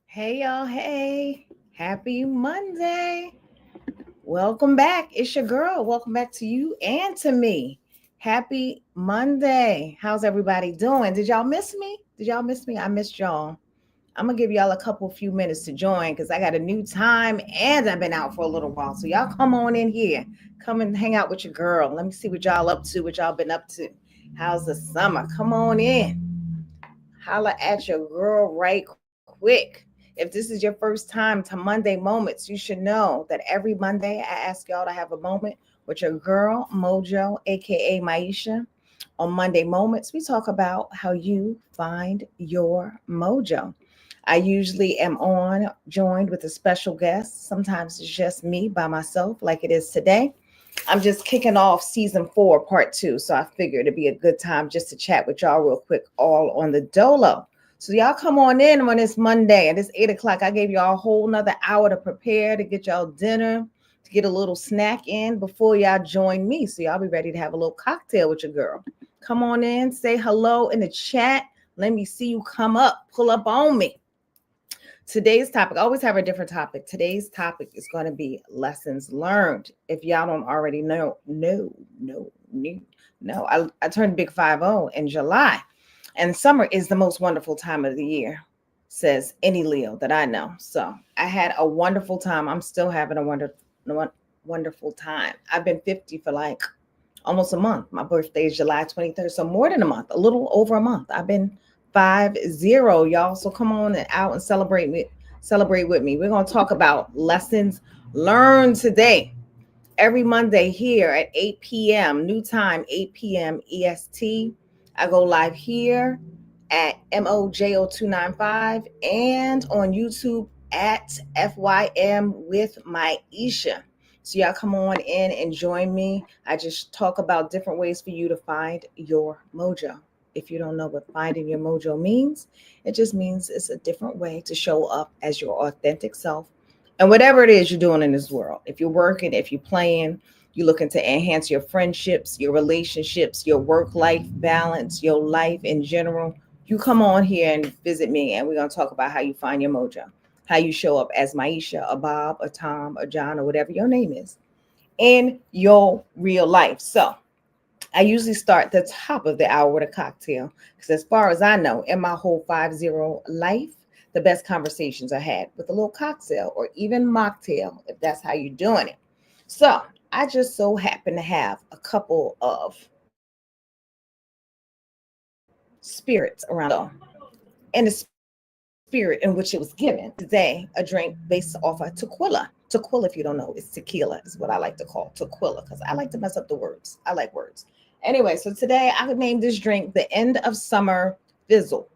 Hey, y'all. Hey, happy Monday. Welcome back. It's your girl. Welcome back to you and to me. Happy Monday. How's everybody doing? Did y'all miss me? Did y'all miss me? I missed y'all. I'm going to give y'all a couple few minutes to join because I got a new time and I've been out for a little while. So y'all come on in here. Come and hang out with your girl. Let me see what y'all up to, what y'all been up to. How's the summer? Come on in. Holla at your girl right quick. If this is your first time to Monday Moments, you should know that every Monday I ask y'all to have a moment with your girl Mojo, aka Maisha. On Monday Moments, we talk about how you find your mojo. I usually am on joined with a special guest. Sometimes it's just me by myself, like it is today. I'm just kicking off season 4, part 2. So I figured it'd be a good time just to chat with y'all real quick, all on the dolo. So y'all come on in when it's Monday and it's 8 o'clock. I gave y'all a whole nother hour to prepare to get y'all dinner, to get a little snack in before y'all join me. So y'all be ready to have a little cocktail with your girl. Come on in, say hello in the chat. Let me see you come up, pull up on me. Today's topic, I always have a different topic. Today's topic is going to be lessons learned. If y'all don't already know, no. I turned big 50 in July, and summer is the most wonderful time of the year, says any Leo that I know. So I had a wonderful time. I'm still having a wonderful time. I've been 50 for like almost a month. My birthday is July 23rd, so more than a month, a little over a month. I've been 50, y'all. So come on and out and celebrate with me. We're gonna talk about lessons learned today. Every Monday here at 8 p.m. new time, 8 p.m. EST. I go live here at MOJO295 and on YouTube at FYM with Maisha. So y'all come on in and join me. I just talk about different ways for you to find your mojo. If you don't know what finding your mojo means, it just means it's a different way to show up as your authentic self. And whatever it is you're doing in this world, if you're working, if you're playing, you're looking to enhance your friendships, your relationships, your work-life balance, your life in general, you come on here and visit me, and we're going to talk about how you find your mojo, how you show up as Maisha, a Bob, a Tom, a John, or whatever your name is in your real life. So I usually start the top of the hour with a cocktail because, as far as I know, in my whole 50 life, the best conversations I had with a little cocktail or even mocktail, if that's how you're doing it. So I just so happen to have a couple of spirits around, and the spirit in which it was given today, a drink based off of tequila. Tequila, if you don't know, is tequila, is what I like to call tequila because I like to mess up the words. I like words. Anyway, so today I would name this drink the End of Summer Fizzle.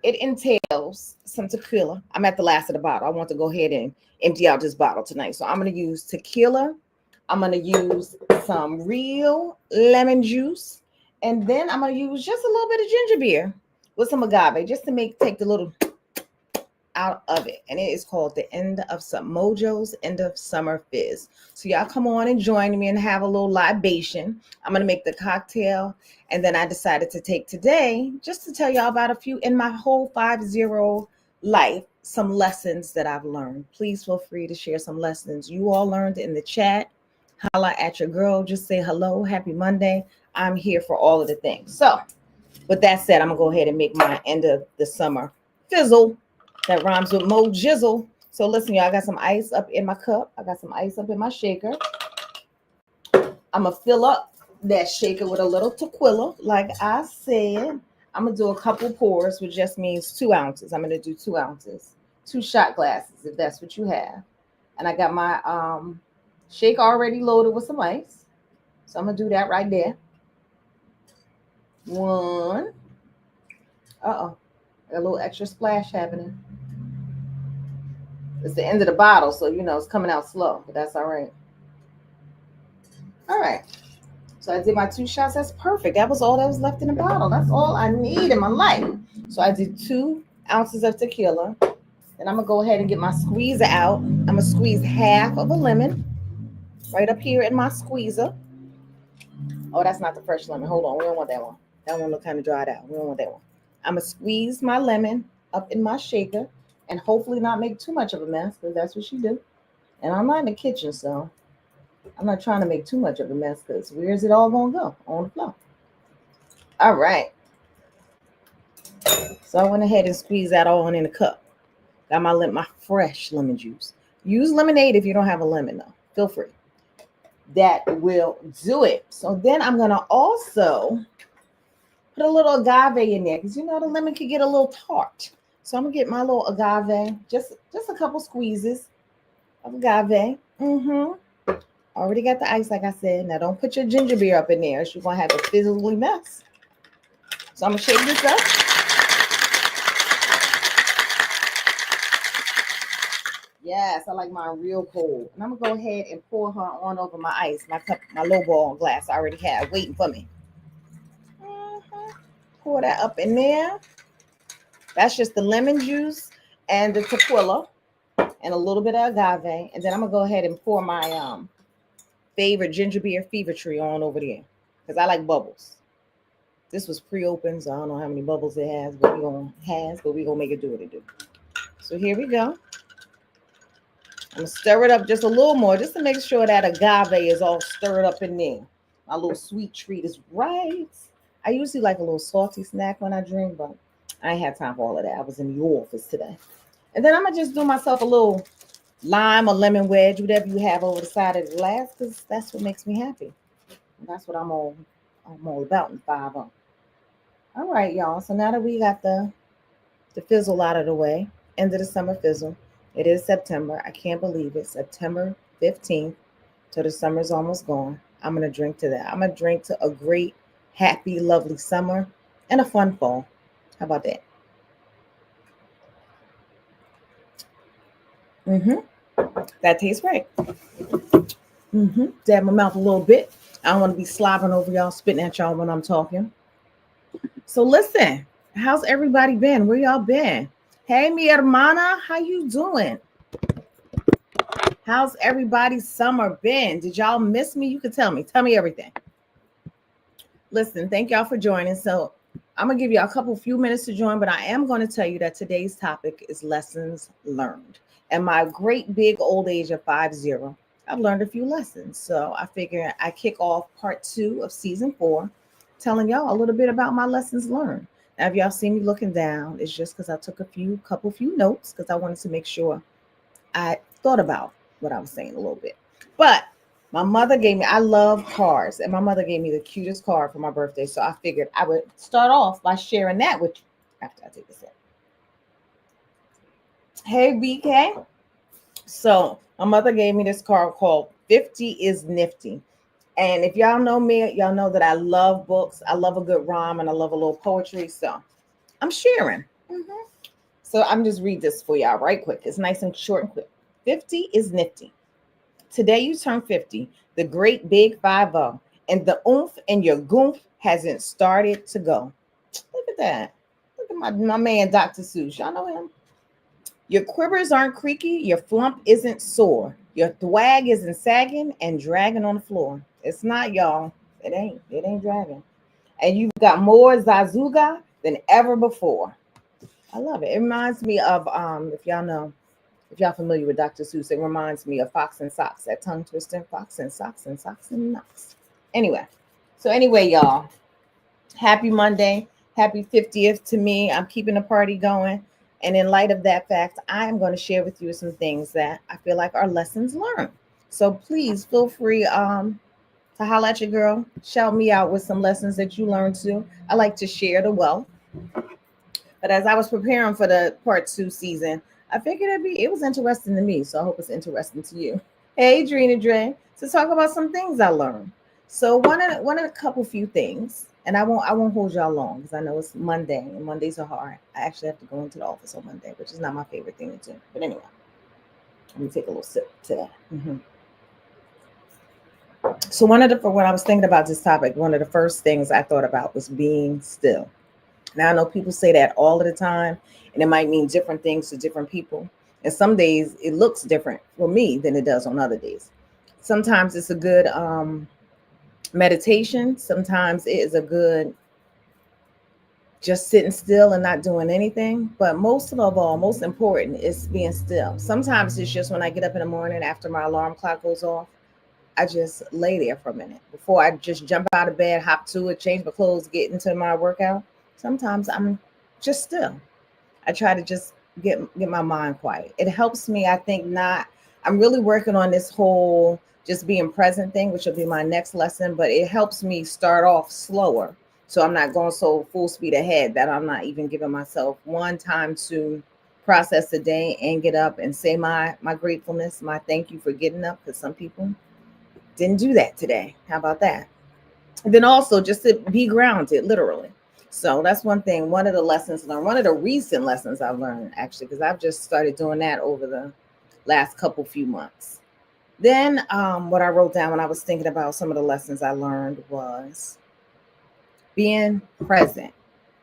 It entails some tequila. I'm at the last of the bottle. I want to go ahead and empty out this bottle tonight. So I'm going to use tequila. I'm going to use some real lemon juice. And then I'm going to use just a little bit of ginger beer with some agave just to take the little out of it. And it is called the End of Mojo's End of Summer Fizz. So y'all come on and join me and have a little libation. I'm going to make the cocktail. And then I decided to take today just to tell y'all about a few in my whole 50 life, some lessons that I've learned. Please feel free to share some lessons you all learned in the chat. Holla at your girl. Just say hello. Happy Monday. I'm here for all of the things. So with that said, I'm going to go ahead and make my End of the Summer Fizzle. That rhymes with Mo Jizzle. So listen, y'all, I got some ice up in my cup. I got some ice up in my shaker. I'm going to fill up that shaker with a little tequila. Like I said, I'm going to do a couple pours, which just means 2 ounces. I'm going to do 2 ounces, 2 shot glasses, if that's what you have. And I got my shake already loaded with some ice. So I'm going to do that right there. 1. Uh-oh. Got a little extra splash happening. It's the end of the bottle, so, it's coming out slow, but that's all right. All right. So I did my 2 shots. That's perfect. That was all that was left in the bottle. That's all I need in my life. So I did 2 ounces of tequila. Then I'm going to go ahead and get my squeezer out. I'm going to squeeze half of a lemon right up here in my squeezer. Oh, that's not the fresh lemon. Hold on. We don't want that one. That one look kind of dried out. We don't want that one. I'm going to squeeze my lemon up in my shaker and hopefully not make too much of a mess because that's what she do. And I'm not in the kitchen, so I'm not trying to make too much of a mess because where's it all going to go? On the floor. All right. So I went ahead and squeezed that all in a cup. Got my fresh lemon juice. Use lemonade if you don't have a lemon, though. Feel free. That will do it. So then I'm going to also put a little agave in there because, the lemon can get a little tart. So I'm going to get my little agave, just a couple squeezes of agave. Already got the ice, like I said. Now, don't put your ginger beer up in there. You're going to have a fizzly mess. So I'm going to shake this up. Yes, I like mine real cold. And I'm going to go ahead and pour her on over my ice, my cup, my low ball glass I already had waiting for me. Pour that up in there. That's just the lemon juice and the tequila and a little bit of agave. And then I'm going to go ahead and pour my favorite ginger beer Fever Tree on over there because I like bubbles. This was pre-opened, so I don't know how many bubbles it has, but we're going to make it do what it do. So here we go. I'm going to stir it up just a little more just to make sure that agave is all stirred up in there. My little sweet treat is right. I usually like a little salty snack when I drink, but I ain't had time for all of that. I was in the office today. And then I'm going to just do myself a little lime or lemon wedge, whatever you have over the side of the glass, because that's what makes me happy. And that's what I'm all about in 5-0. All right, y'all. So now that we got the fizzle out of the way, end of the summer fizzle, it is September. I can't believe it. September 15th. So the summer's almost gone. I'm going to drink to that. I'm going to drink to a great, happy, lovely summer and a fun fall. How about that? That tastes great. Dab my mouth a little bit. I don't want to be slobbering over y'all, spitting at y'all when I'm talking. So listen, how's everybody been? Where y'all been? Hey, mi hermana, how you doing? How's everybody's summer been? Did y'all miss me? You can tell me. Tell me everything. Listen, thank y'all for joining. So I'm going to give you a few minutes to join, but I am going to tell you that today's topic is lessons learned. And my great big old age of 50, I've learned a few lessons. So I figure I kick off part 2 of season 4, telling y'all a little bit about my lessons learned. Now, if y'all see me looking down, it's just because I took a few notes because I wanted to make sure I thought about what I was saying a little bit. But my mother I love cars, and my mother gave me the cutest car for my birthday. So I figured I would start off by sharing that with you after I take this in. Hey, BK. So my mother gave me this car called 50 is Nifty. And if y'all know me, y'all know that I love books. I love a good rhyme and I love a little poetry. So I'm sharing. So I'm just read this for y'all right quick. It's nice and short and quick. 50 is nifty. Today you turn 50, the great big 50, and the oomph in your goomph hasn't started to go. Look at that. Look at my man, Dr. Seuss. Y'all know him? Your quivers aren't creaky. Your flump isn't sore. Your thwag isn't sagging and dragging on the floor. It's not, y'all. It ain't dragging. And you've got more Zazuga than ever before. I love it. It reminds me of, if y'all familiar with Dr. Seuss, it reminds me of Fox and Socks, that tongue twister, Fox and Socks and Socks and Knocks. Anyway, y'all, happy Monday. Happy 50th to me. I'm keeping the party going. And in light of that fact, I am going to share with you some things that I feel like are lessons learned. So please feel free to holler at your girl. Shout me out with some lessons that you learned too. I like to share the wealth. But as I was preparing for the part 2 season, I figured it was interesting to me. So I hope it's interesting to you. Hey, Drina Dre. To talk about some things I learned. So one of the few things, and I won't hold y'all long because I know it's Monday and Mondays are hard. I actually have to go into the office on Monday, which is not my favorite thing to do. But anyway, let me take a little sip to that. So when I was thinking about this topic, one of the first things I thought about was being still. Now I know people say that all of the time, and it might mean different things to different people. And some days it looks different for me than it does on other days. Sometimes it's a good meditation. Sometimes it is a good just sitting still and not doing anything. But most of all, most important is being still. Sometimes it's just when I get up in the morning after my alarm clock goes off, I just lay there for a minute before I just jump out of bed, hop to it, change my clothes, get into my workout. Sometimes I'm just still. I try to just get my mind quiet. It helps me, I think, not. I'm really working on this whole just being present thing, which will be my next lesson, but it helps me start off slower. So I'm not going so full speed ahead that I'm not even giving myself one time to process the day and get up and say my gratefulness, my thank you for getting up, because some people didn't do that today. How about that? And then also just to be grounded, literally. So that's one thing. One of the lessons learned, one of the recent lessons I've learned actually, because I've just started doing that over the last couple few months. Then what I wrote down when I was thinking about some of the lessons I learned was being present.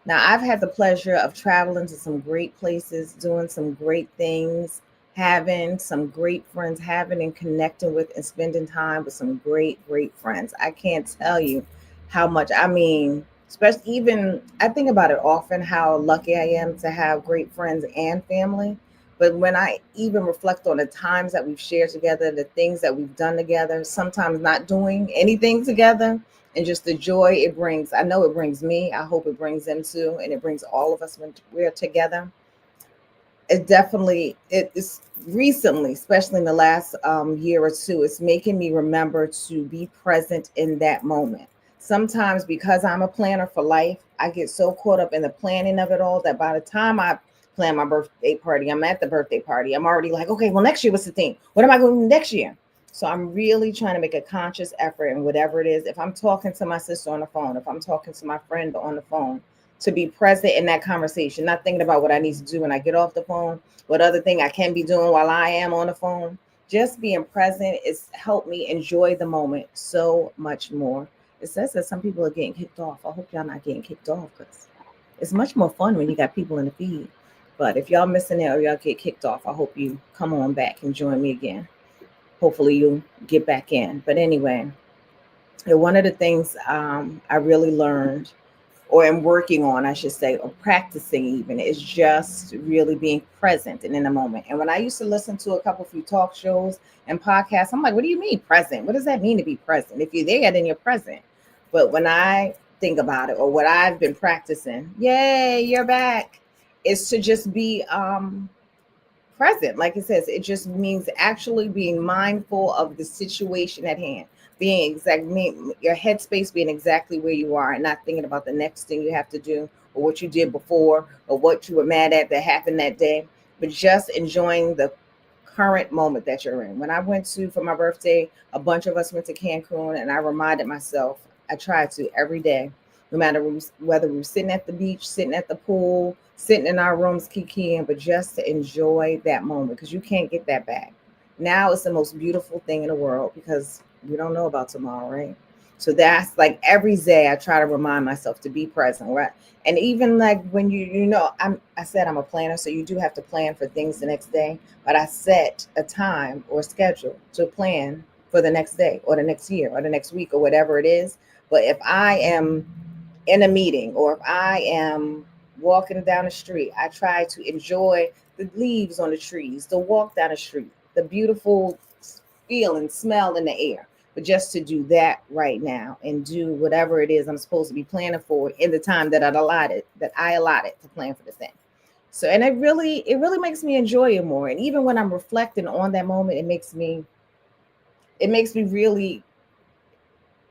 Now, I've had the pleasure of traveling to some great places, doing some great things, having some great friends, having and connecting with and spending time with some great, great friends. I can't tell you how much, I mean, especially even, I think about it often how lucky I am to have great friends and family. But when I even reflect on the times that we've shared together, the things that we've done together, sometimes not doing anything together, and just the joy it brings. I know it brings me. I hope it brings them too, and it brings all of us when we're together. It definitely it is recently, especially in the last year or two, it's making me remember to be present in that moment. Sometimes because I'm a planner for life, I get so caught up in the planning of it all that by the time I plan my birthday party, I'm at the birthday party, I'm already like, okay, well, next year, what's the theme? What am I going to do next year? So I'm really trying to make a conscious effort in whatever it is. If I'm talking to my sister on the phone, if I'm talking to my friend on the phone, to be present in that conversation, not thinking about what I need to do when I get off the phone, what other thing I can be doing while I am on the phone. Just being present is helped me enjoy the moment so much more. It says that some people are getting kicked off. I hope y'all not getting kicked off because it's much more fun when you got people in the feed. But if y'all missing it or y'all get kicked off, I hope you come on back and join me again. Hopefully you'll get back in. But anyway, one of the things I really learned or am working on, I should say, or practicing even, is just really being present and in the moment. And when I used to listen to a couple few talk shows and podcasts, I'm like, what do you mean present? What does that mean to be present? If you're there, then you're present. But when I think about it, or what I've been practicing, yay, you're back, is to just be present. Like it says, it just means actually being mindful of the situation at hand, being exactly your headspace, being exactly where you are, and not thinking about the next thing you have to do or what you did before or what you were mad at that happened that day, but just enjoying the current moment that you're in. When I went to for my birthday, a bunch of us went to Cancun, and I reminded myself, I try to every day, no matter whether we were sitting at the beach, sitting at the pool, sitting in our rooms kikiing, but just to enjoy that moment because you can't get that back. Now it's the most beautiful thing in the world because we don't know about tomorrow, right? So that's like every day I try to remind myself to be present, right? And even like when I said I'm a planner, so you do have to plan for things the next day, but I set a time or schedule to plan for the next day or the next year or the next week or whatever it is. But if I am in a meeting or if I am walking down the street, I try to enjoy the leaves on the trees, the walk down the street, the beautiful feel and smell in the air. But just to do that right now and do whatever it is I'm supposed to be planning for in the time that I allotted to plan for the thing. So and it really makes me enjoy it more. And even when I'm reflecting on that moment, it makes me really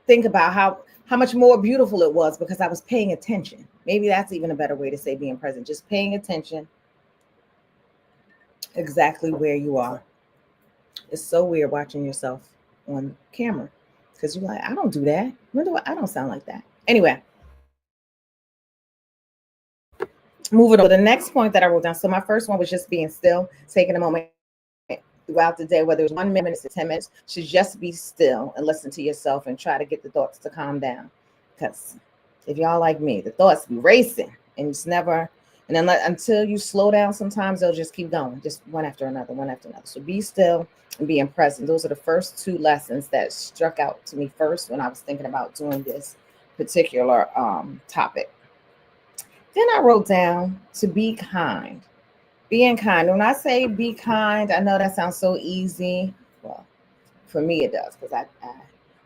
think about how much more beautiful it was because I was paying attention. Maybe that's even a better way to say being present, just paying attention exactly where you are. It's so weird watching yourself on camera because you're like, I don't do that. When do I don't sound like that. Anyway, moving on. So the next point that I wrote down. So my first one was just being still, taking a moment. throughout the day, whether it's 1 minute to 10 minutes, should just be still and listen to yourself and try to get the thoughts to calm down. Because if y'all like me, the thoughts be racing and it's never, and then until you slow down, sometimes they'll just keep going, just one after another, one after another. So be still and being present. Those are the first two lessons that struck out to me first when I was thinking about doing this particular topic. Then I wrote down to be kind. Being kind. When I say be kind, I know that sounds so easy. Well, for me it does, because I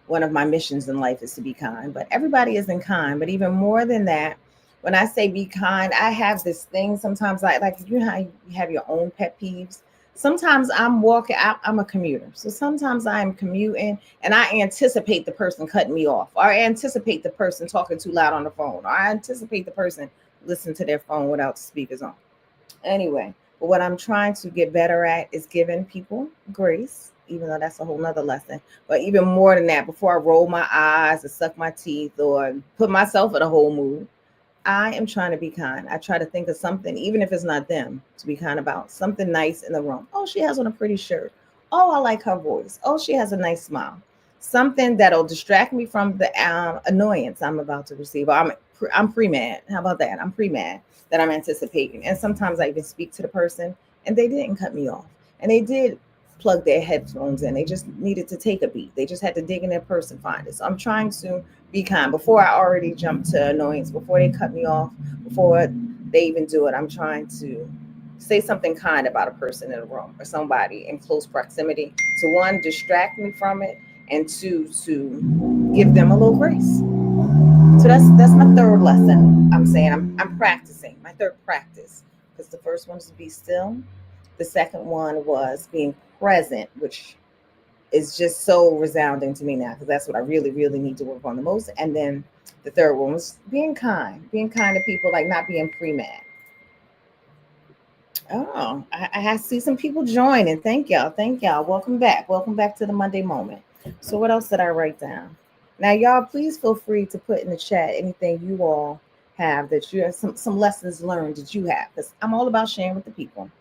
one of my missions in life is to be kind, but everybody isn't kind. But even more than that, when I say be kind, I have this thing sometimes, like you know how you have your own pet peeves. Sometimes I'm walking, I'm a commuter, so sometimes I'm commuting and I anticipate the person cutting me off, or I anticipate the person talking too loud on the phone, or I anticipate the person listening to their phone without the speakers on. Anyway, but what I'm trying to get better at is giving people grace, even though that's a whole nother lesson. But even more than that, before I roll my eyes or suck my teeth or put myself in a whole mood, I am trying to be kind. I try to think of something, even if it's not them, to be kind about. Something nice in the room. Oh, she has on a pretty shirt. Oh, I like her voice. Oh, she has a nice smile. Something that'll distract me from the annoyance I'm about to receive. I'm pre-mad. How about that? I'm pre-mad that I'm anticipating. And sometimes I even speak to the person and they didn't cut me off. And they did plug their headphones in. They just needed to take a beat. They just had to dig in their purse and find it. So I'm trying to be kind before I already jump to annoyance, before they cut me off, before they even do it. I'm trying to say something kind about a person in a room or somebody in close proximity to, one, distract me from it, and two, to give them a little grace. So that's my third lesson. I'm saying I'm practicing my third practice, because the first one is to be still. The second one was being present, which is just so resounding to me now, because that's what I really, really need to work on the most. And then the third one was being kind to people, like not being pre-mad. Oh, I see some people joining. Thank y'all. Thank y'all. Welcome back. Welcome back to the Monday moment. So what else did I write down? Now, y'all, please feel free to put in the chat anything you all have, that you have some lessons learned that you have, because I'm all about sharing with the people.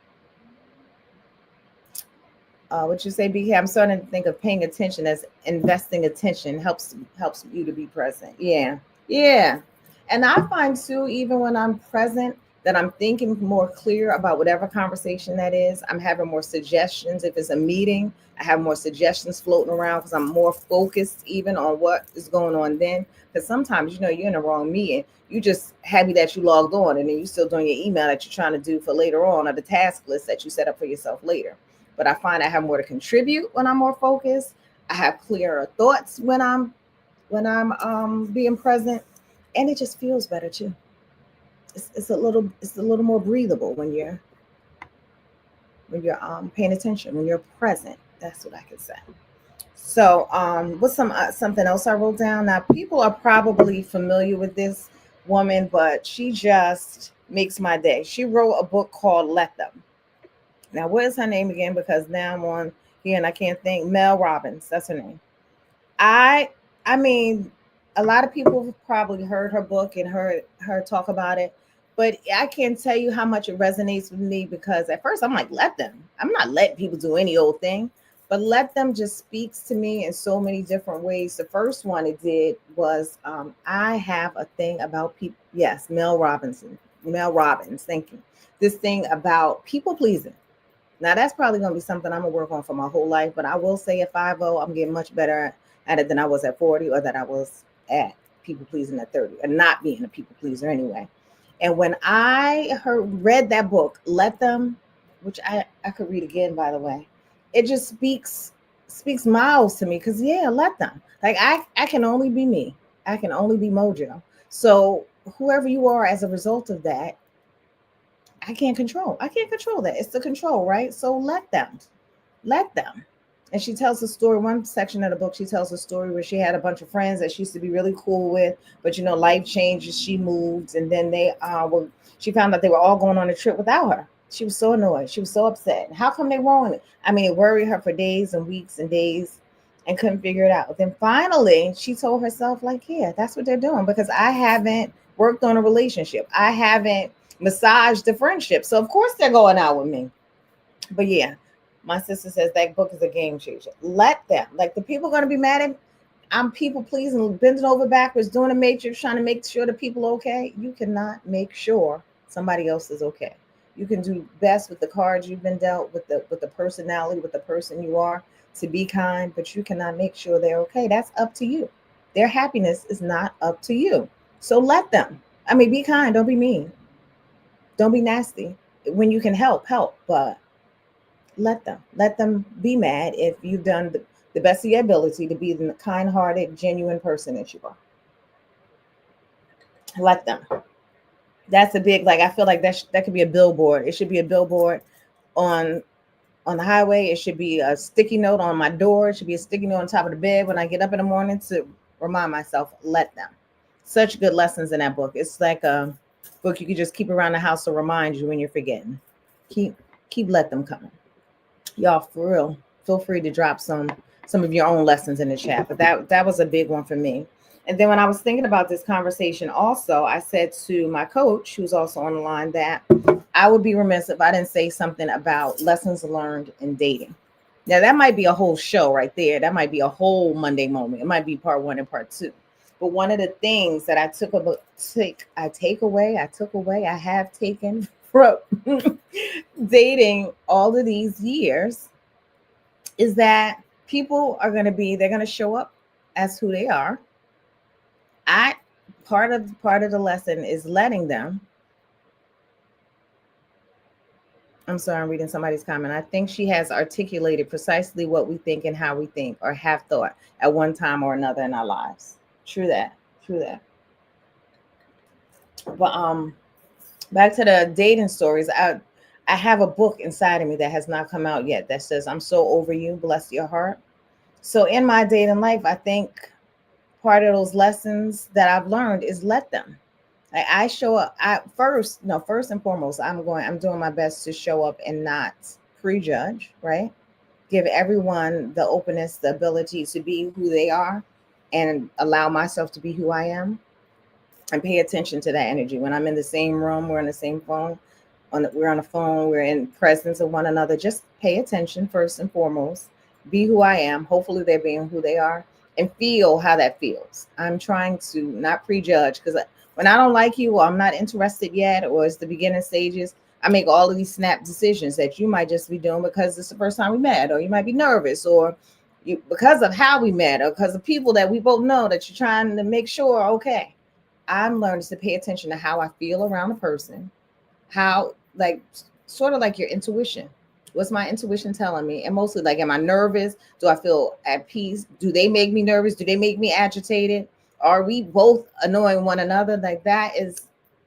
What you say, BK? I'm starting to think of paying attention as investing attention helps you to be present. Yeah, yeah. And I find too, even when I'm present, that I'm thinking more clear about whatever conversation that is. I'm having more suggestions. If it's a meeting, I have more suggestions floating around because I'm more focused even on what is going on then. Because sometimes, you're in the wrong meeting. You just happy that you logged on, and then you're still doing your email that you're trying to do for later on, or the task list that you set up for yourself later. But I find I have more to contribute when I'm more focused. I have clearer thoughts when I'm being present, and it just feels better too. It's a little more breathable when you're paying attention, when you're present. That's what I can say. So what's something else I wrote down? Now, people are probably familiar with this woman, but she just makes my day. She wrote a book called Let Them. Now, what is her name again? Because now I'm on here and I can't think. Mel Robbins, that's her name. I I mean, a lot of people have probably heard her book and heard her talk about it, but I can't tell you how much it resonates with me, because at first I'm like, let them. I'm not letting people do any old thing, but let them just speaks to me in so many different ways. The first one it did was I have a thing about people. Yes, Mel Robbins. Thank you. This thing about people pleasing. Now that's probably going to be something I'm gonna work on for my whole life. But I will say at 50, I'm getting much better at it than I was at 40, or that I was at people pleasing at 30, and not being a people pleaser anyway. And when I read that book, Let Them, which I could read again, by the way, it just speaks miles to me, because yeah, let them. Like I can only be me. I can only be Mojo. So whoever you are as a result of that, I can't control. I can't control that. It's the control, right? So let them. Let them. And she tells a story. One section of the book, she tells a story where she had a bunch of friends that she used to be really cool with, but life changes. She moved, and then she found out they were all going on a trip without her. She was so annoyed. She was so upset. How come they were on it? I mean, it worried her for days and weeks and days, and couldn't figure it out. Then finally, she told herself, like, yeah, that's what they're doing, because I haven't worked on a relationship. I haven't massaged the friendship. So of course they're going out with me. But yeah, My sister says that book is a game changer. Let them. Like the people are going to be mad at. I'm people pleasing, bending over backwards, doing a matrix, trying to make sure the people are okay. You cannot make sure somebody else is okay. You can do best with the cards you've been dealt, with the personality, with the person you are, to be kind, but you cannot make sure they're okay. That's up to you. Their happiness is not up to you. So let them. I mean, be kind. Don't be mean. Don't be nasty. When you can help, help. But let them. Let them be mad if you've done the best of your ability to be the kind hearted, genuine person that you are. Let them. That's a big, like, I feel like that could be a billboard. It should be a billboard on on the highway. It should be a sticky note on my door. It should be a sticky note on top of the bed when I get up in the morning to remind myself, let them. Such good lessons in that book. It's like a book you could just keep around the house to remind you when you're forgetting. Keep let them coming. Y'all, for real, feel free to drop some of your own lessons in the chat. But that was a big one for me. And then when I was thinking about this conversation, also, I said to my coach, who's also on the line, that I would be remiss if I didn't say something about lessons learned in dating. Now, that might be a whole show right there. That might be a whole Monday moment. It might be part one and part two. But one of the things that I I have taken from dating all of these years is that people are going to they're going to show up as who they are. I part of the lesson is letting them. I'm sorry, I'm reading somebody's comment. I think she has articulated precisely what we think and how we think or have thought at one time or another in our lives. True that. True that. But back to the dating stories. I have a book inside of me that has not come out yet that says I'm so over you, bless your heart. So in my dating life, I think part of those lessons that I've learned is let them. Like I show up. First and foremost, I'm doing my best to show up and not prejudge, right? Give everyone the openness, the ability to be who they are and allow myself to be who I am and pay attention to that energy. When I'm in the same room, we're on the same phone, we're on the phone, we're in presence of one another. Just pay attention first and foremost. Be who I am. Hopefully they're being who they are and feel how that feels. I'm trying to not prejudge because when I don't like you or I'm not interested yet or it's the beginning stages, I make all of these snap decisions that you might just be doing because it's the first time we met, or you might be nervous, or you because of how we met, or because of people that we both know that you're trying to make sure are okay. I'm learning to pay attention to how I feel around a person, how, like, sort of like your intuition. What's my intuition telling me? And mostly, like, am I nervous? Do I feel at peace? Do they make me nervous? Do they make me agitated? Are we both annoying one another? Like, that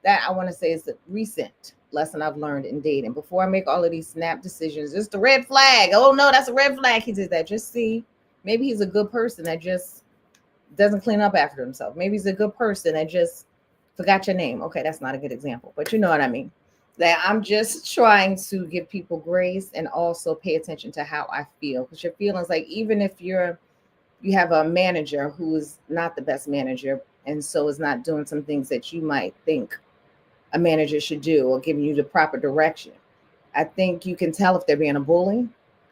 I want to say is the recent lesson I've learned in dating. Before I make all of these snap decisions, just a red flag. Oh no, that's a red flag. He did that. Just see, maybe he's a good person that just doesn't clean up after himself. Maybe he's a good person that just forgot your name. Okay, that's not a good example, but you know what I mean. That I'm just trying to give people grace and also pay attention to how I feel. Because your feelings, like, even if you have a manager who is not the best manager and so is not doing some things that you might think a manager should do or giving you the proper direction, I think you can tell if they're being a bully,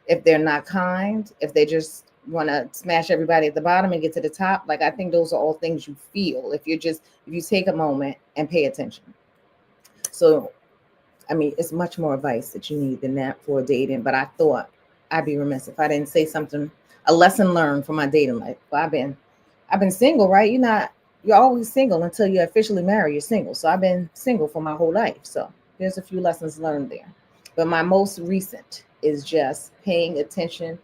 if they're not kind, if they just want to smash everybody at the bottom and get to the top. Like, I think those are all things you feel if you take a moment and pay attention. So, I mean, it's much more advice that you need than that for dating. But I thought I'd be remiss if I didn't say something, a lesson learned from my dating life. Well, I've been single, right? You're always single until you officially marry. You're single. So I've been single for my whole life. So there's a few lessons learned there. But my most recent is just paying attention.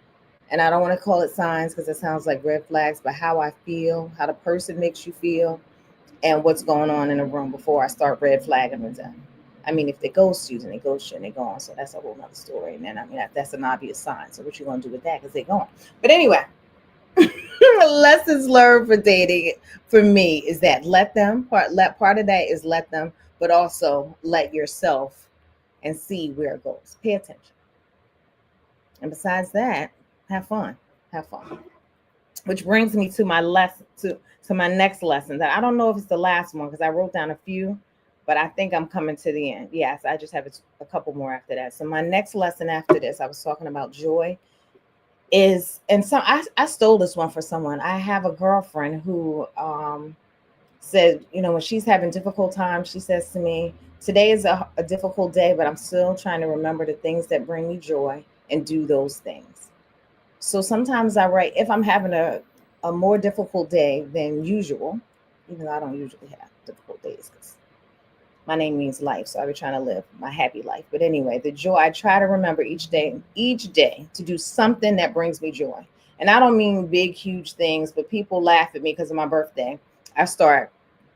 And I don't want to call it signs because it sounds like red flags, but how I feel, how the person makes you feel, and what's going on in the room before I start red flagging with them. I mean, if they ghost you, then they ghost you and they go on. So that's a whole nother story. And then, I mean, that's an obvious sign. So what you going to do with that? Because they're gone. But anyway, lessons learned for dating for me is that part of that is let them, but also let yourself and see where it goes. Pay attention. And besides that, have fun. Have fun. Which brings me to my lesson, to my next lesson that I don't know if it's the last one because I wrote down a few. but I think I'm coming to the end. Yes, I just have a couple more after that. So my next lesson after this, I was talking about joy is, and so I stole this one for someone. I have a girlfriend who said, when she's having difficult times, she says to me, today is a difficult day, but I'm still trying to remember the things that bring me joy and do those things. So sometimes I write, if I'm having a more difficult day than usual, even though I don't usually have difficult days because my name means life. So I be trying to live my happy life. But anyway, the joy, I try to remember each day to do something that brings me joy. And I don't mean big, huge things, but people laugh at me because of my birthday. I start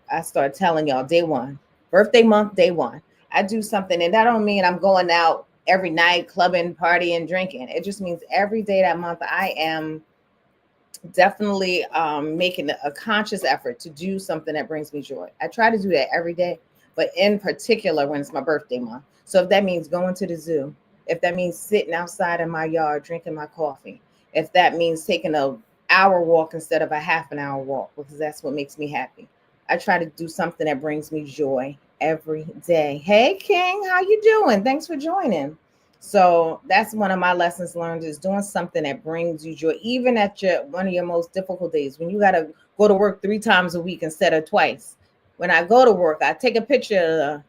I start telling y'all day one, birthday month, day one. I do something, and that don't mean I'm going out every night, clubbing, partying, drinking. It just means every day that month I am definitely making a conscious effort to do something that brings me joy. I try to do that every day, but in particular when it's my birthday month. So if that means going to the zoo, if that means sitting outside in my yard drinking my coffee, if that means taking a hour walk instead of a half an hour walk, because that's what makes me happy. I try to do something that brings me joy every day. Hey King, how you doing? Thanks for joining. So that's one of my lessons learned is doing something that brings you joy, even at your one of your most difficult days when you gotta go to work 3 times a week instead of twice. When I go to work, I take a picture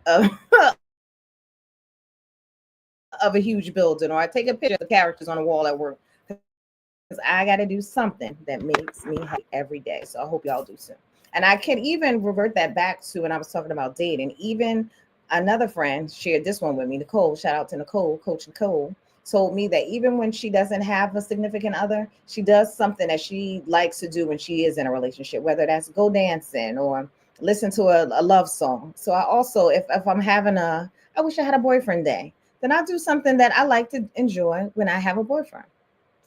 of, of a huge building, or I take a picture of the characters on the wall at work. Because I got to do something that makes me happy every day. So I hope y'all do too. And I can even revert that back to when I was talking about dating. Even another friend shared this one with me, Nicole. Shout out to Nicole, Coach Nicole, told me that even when she doesn't have a significant other, she does something that she likes to do when she is in a relationship, whether that's go dancing or listen to a love song. So I also, if I'm having I wish I had a boyfriend day, then I do something that I like to enjoy when I have a boyfriend.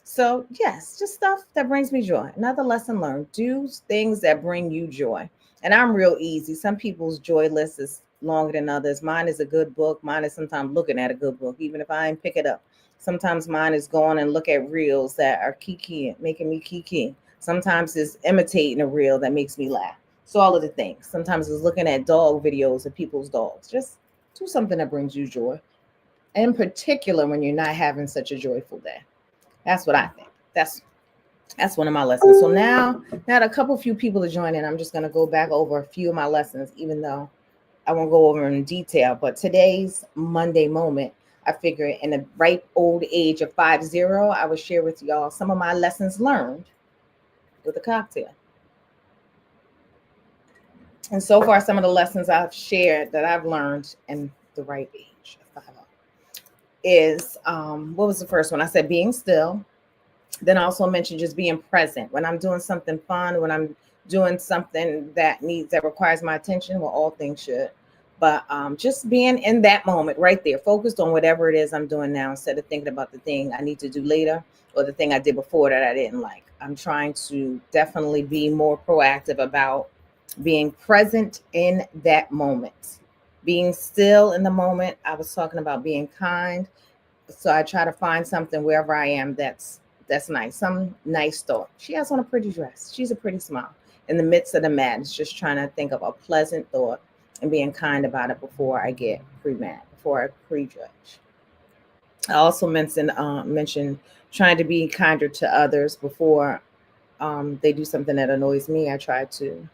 So, yes, just stuff that brings me joy. Another lesson learned, do things that bring you joy. And I'm real easy. Some people's joy list is longer than others. Mine is a good book. Mine is sometimes looking at a good book, even if I ain't pick it up. Sometimes mine is going and look at reels that are kiki, making me kiki. Sometimes it's imitating a reel that makes me laugh. So all of the things. Sometimes it's looking at dog videos of people's dogs. Just do something that brings you joy. In particular, when you're not having such a joyful day. That's what I think. That's one of my lessons. So now that a couple few people are joining, I'm just going to go back over a few of my lessons, even though I won't go over in detail. But today's Monday moment, I figure in the ripe old age of 50, I will share with y'all some of my lessons learned with a cocktail. And so far, some of the lessons I've shared that I've learned in the ripe age of 50 is what was the first one? I said being still. Then I also mentioned just being present when I'm doing something fun, when I'm doing something that requires my attention. Well, all things should, but just being in that moment right there, focused on whatever it is I'm doing now, instead of thinking about the thing I need to do later or the thing I did before that I didn't like. I'm trying to definitely be more proactive about being present in that moment, being still in the moment. I was talking about being kind, so I try to find something wherever I am that's nice, some nice thought. She has on a pretty dress. She's a pretty smile. In the midst of the madness, just trying to think of a pleasant thought and being kind about it before I get pre-mad, before I prejudge. I also mentioned trying to be kinder to others before they do something that annoys me. I try to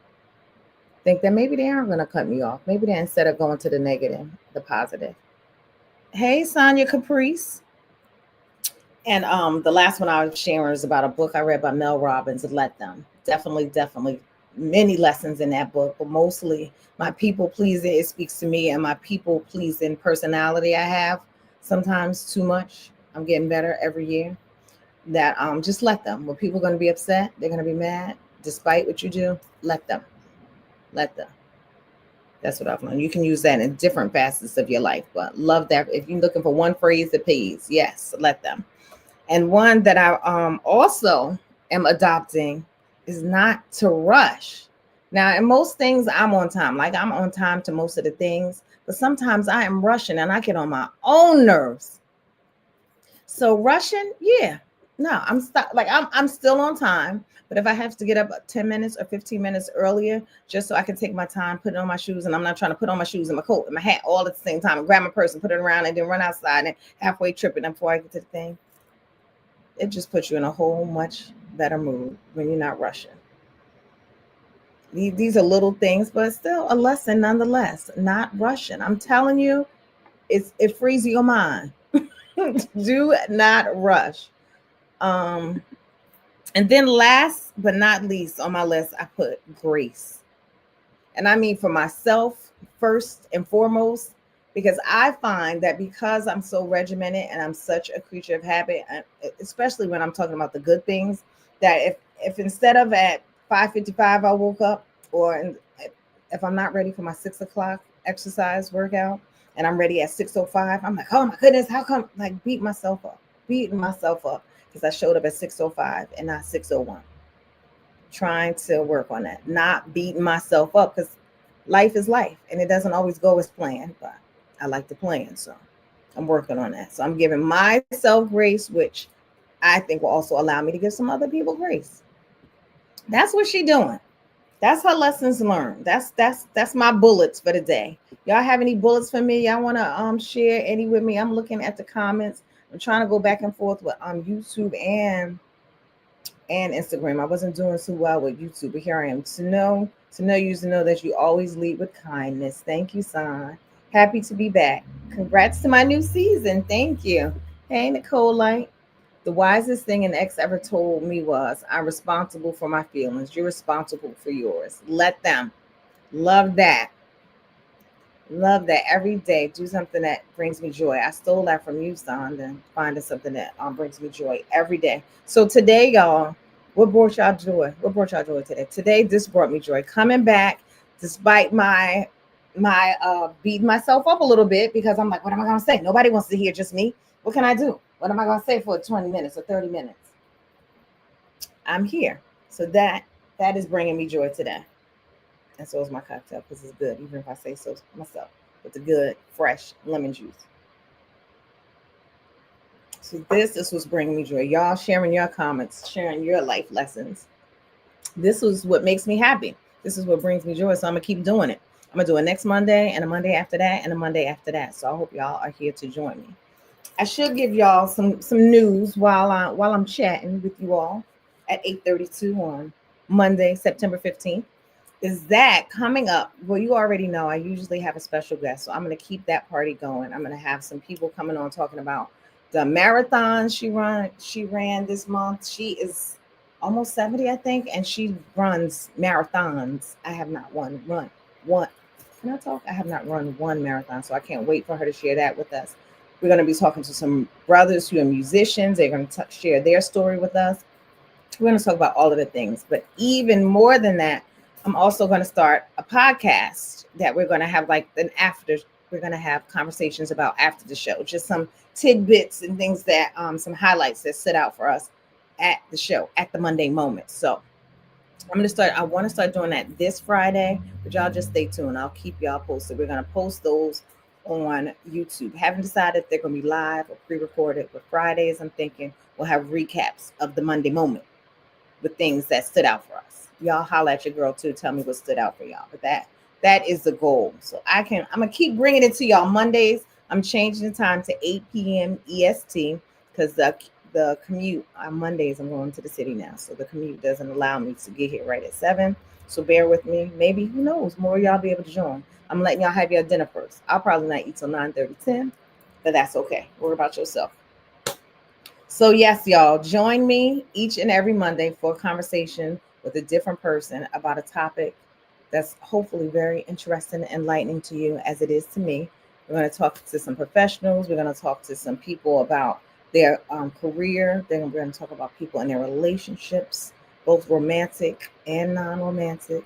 think that maybe they aren't going to cut me off. Maybe they instead of going to the negative, the positive. Hey, Sonia Caprice. And the last one I was sharing is about a book I read by Mel Robbins, Let Them. Definitely many lessons in that book, but mostly my people pleasing, it speaks to me, and my people pleasing personality I have, sometimes too much. I'm getting better every year. That just let them. When people are going to be upset, they're going to be mad, despite what you do, let them. Let them. That's what I've learned. You can use that in different facets of your life, but love that. If you're looking for one phrase that pays, yes, let them. And one that I also am adopting is not to rush. Now, in most things, I'm on time. Like I'm on time to most of the things, but sometimes I am rushing and I get on my own nerves. So rushing, yeah. No, I'm stuck. Like I'm still on time. But if I have to get up 10 minutes or 15 minutes earlier, just so I can take my time, put on my shoes, and I'm not trying to put on my shoes and my coat and my hat all at the same time and grab my purse and put it around and then run outside and halfway tripping before I get to the thing, it just puts you in a whole much better mood when you're not rushing. These are little things, but still a lesson nonetheless. Not rushing. I'm telling you, it frees your mind. Do not rush. Um, and then last but not least on my list, I put grace. And I mean for myself first and foremost, because I find that because I'm so regimented and I'm such a creature of habit, especially when I'm talking about the good things, that if instead of at 5:55 I woke up, or if I'm not ready for my 6 o'clock exercise workout and I'm ready at 6:05, I'm like, oh my goodness, how come? Like beating myself up because I showed up at 6:05 and not 6:01. Trying to work on that, not beating myself up, because life is life and it doesn't always go as planned, but I like to plan. So I'm working on that. So I'm giving myself grace, which I think will also allow me to give some other people grace. That's what she doing. That's her lessons learned. That's my bullets for the day. Y'all have any bullets for me? Y'all want to share any with me? I'm looking at the comments. I'm trying to go back and forth with YouTube and Instagram. I wasn't doing so well with YouTube, but here I am. To know you, to know that you always lead with kindness. Thank you, Son. Happy to be back. Congrats to my new season. Thank you. Hey, Nicole Light. The wisest thing an ex ever told me was, I'm responsible for my feelings. You're responsible for yours. Let them. Love that. Love that. Every day, do something that brings me joy. I stole that from you, Son, and finding something that brings me joy every day. So today, y'all, what brought y'all joy? What brought y'all joy today? Today, this brought me joy. Coming back, despite my beating myself up a little bit, because I'm like, what am I gonna say? Nobody wants to hear just me. What can I do? What am I gonna say for 20 minutes or 30 minutes? I'm here. So that is bringing me joy today. And so is my cocktail because it's good, even if I say so myself. With the good, fresh lemon juice. So this was bringing me joy. Y'all sharing your comments, sharing your life lessons. This was what makes me happy. This is what brings me joy. So I'm gonna keep doing it. I'm gonna do it next Monday and a Monday after that and a Monday after that. So I hope y'all are here to join me. I should give y'all some news while I'm chatting with you all at 8:32 on Monday, September 15th. Is that coming up? Well, you already know I usually have a special guest, so I'm going to keep that party going. I'm going to have some people coming on talking about the marathon she ran this month. She is almost 70, I think, and she runs marathons. I have not run one. Can I talk? I have not run one marathon, so I can't wait for her to share that with us. We're going to be talking to some brothers who are musicians. They're going to share their story with us. We're going to talk about all of the things, but even more than that, I'm also going to start a podcast that we're going to have like an after. We're going to have conversations about after the show, just some tidbits and things that some highlights that sit out for us at the show at the Monday moment. So I want to start doing that this Friday, but y'all just stay tuned. I'll keep y'all posted. We're going to post those on YouTube. Haven't decided if they're going to be live or pre-recorded, but Fridays I'm thinking we'll have recaps of the Monday moment with things that stood out for us. Y'all holla at your girl too. Tell me what stood out for y'all. But that is the goal. So I'm gonna keep bringing it to y'all Mondays. I'm changing the time to 8 p.m. EST because the commute on Mondays, I'm going to the city now, so the commute doesn't allow me to get here right at 7. So bear with me. Maybe, who knows, more of y'all be able to join. I'm letting y'all have your dinner first. I'll probably not eat till 9:30, 10, but that's okay. Worry about yourself. So yes, y'all, join me each and every Monday for a conversation with a different person about a topic that's hopefully very interesting and enlightening to you as it is to me. We're going to talk to some professionals. We're going to talk to some people about their career. We're going to talk about people in their relationships, both romantic and non-romantic,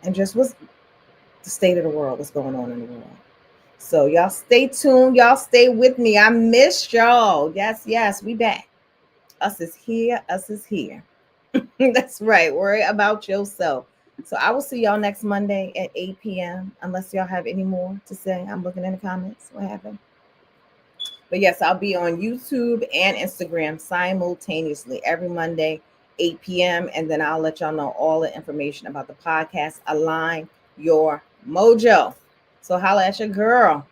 and just what's the state of the world, what's going on in the world. So y'all stay tuned. Y'all stay with me. I missed y'all. Yes, we back. Us is here. Us is here. That's right. Worry about yourself. So I will see y'all next Monday at 8 p.m. Unless y'all have any more to say. I'm looking in the comments. What happened? But yes, I'll be on YouTube and Instagram simultaneously every Monday, 8 p.m. And then I'll let y'all know all the information about the podcast, Align Your Mojo. So holla at your girl.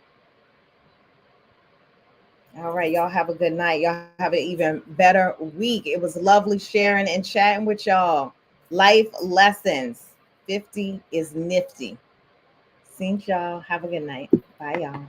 All right, y'all have a good night. Y'all have an even better week. It was lovely sharing and chatting with y'all. Life lessons. 50 is nifty. Seen y'all. Have a good night. Bye, y'all.